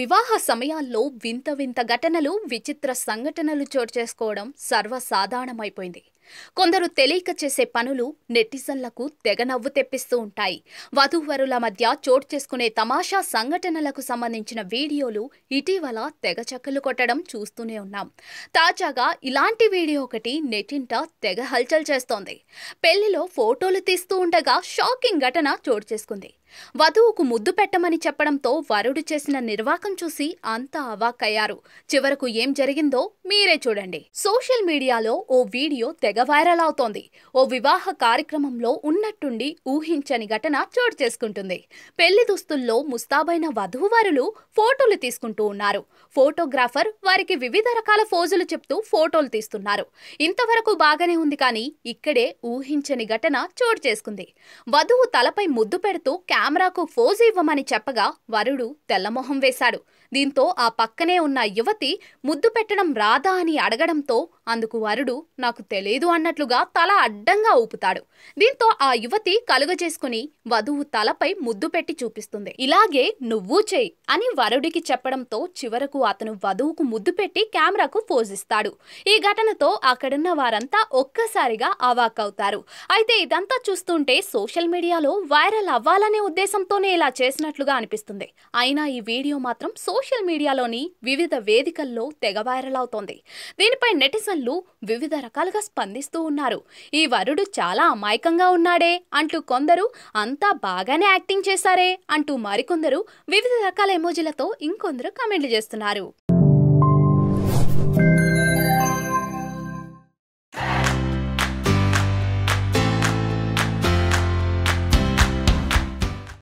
వివాహ సమయాల్లో వింత వింత ఘటనలు, విచిత్ర సంఘటనలు చోటు చేసుకోవడం సర్వసాధారణమైపోయింది. కొందరు తెలియక చేసే పనులు నెటిజన్లకు తెగ నవ్వు తెప్పిస్తూ ఉంటాయి. వధూవరుల మధ్య చోటు చేసుకునే తమాషా సంఘటనలకు సంబంధించిన వీడియోలు ఇటీవల తెగ చక్కలు కొట్టడం చూస్తూనే ఉన్నాం. తాజాగా ఇలాంటి వీడియో ఒకటి నెట్టింట తెగ హల్చల్ చేస్తోంది. పెళ్లిలో ఫోటోలు తీస్తూ ఉండగా షాకింగ్ ఘటన చోటు చేసుకుంది. వధువుకు ముద్దు పెట్టమని చెప్పడంతో వరుడు చేసిన నిర్వాకం చూసి అంతా అవాక్కయ్యారు. చివరకు ఏం జరిగిందో మీరే చూడండి. సోషల్ మీడియాలో ఓ వీడియో తెగ వైరల్ అవుతోంది. ఓ వివాహ కార్యక్రమంలో ఉన్నట్టుండి ఊహించని ఘటన చోటు చేసుకుంటుంది. పెళ్లి దుస్తుల్లో ముస్తాబైన వధూవరులు ఫోటోలు తీసుకుంటూ ఉన్నారు. ఫోటోగ్రాఫర్ వారికి వివిధ రకాల ఫోజులు చెప్తూ ఫోటోలు తీస్తున్నారు. ఇంతవరకు బాగానే ఉంది, కానీ ఇక్కడే ఊహించని ఘటన చోటు చేసుకుంది. వధువు తలపై ముద్దు పెడుతూ కెమెరాకు ఫోజు ఇవ్వమని చెప్పగా వరుడు తెల్లమొహం వేశాడు. దీంతో ఆ పక్కనే ఉన్న యువతి ముద్దు పెట్టడం రాదా అని అడగడంతో అందుకు వరుడు నాకు తెలియదు అన్నట్లుగా తల అడ్డంగా ఊపుతాడు. దీంతో ఆ యువతి కలుగజేసుకుని వధువు తలపై ముద్దు పెట్టి చూపిస్తుంది. ఇలాగే నువ్వు చెయ్యి అని వరుడికి చెప్పడంతో చివరకు అతను వధువుకు ముద్దు పెట్టి కెమెరాకు పోజిస్తాడు. ఈ ఘటనతో అక్కడున్న వారంతా ఒక్కసారిగా అవాక్కవుతారు. అయితే ఇదంతా చూస్తుంటే సోషల్ మీడియాలో వైరల్ అవ్వాలనే ఉద్దేశంతోనే ఇలా చేసినట్లుగా అనిపిస్తుంది. అయినా ఈ వీడియో మాత్రం సోషల్ మీడియాలోని వివిధ వేదికల్లో తెగ వైరల్ అవుతోంది. దీనిపై నెటిజన్లు వివిధ రకాలుగా స్పందిస్తూ ఉన్నారు. ఈ వరుడు చాలా అమాయకంగా ఉన్నాడే అంటూ కొందరు, అంతా బాగానే యాక్టింగ్ చేశారే అంటూ మరికొందరు వివిధ రకాల ఎమోజీలతో ఇంకొందరు కామెంట్లు చేస్తున్నారు.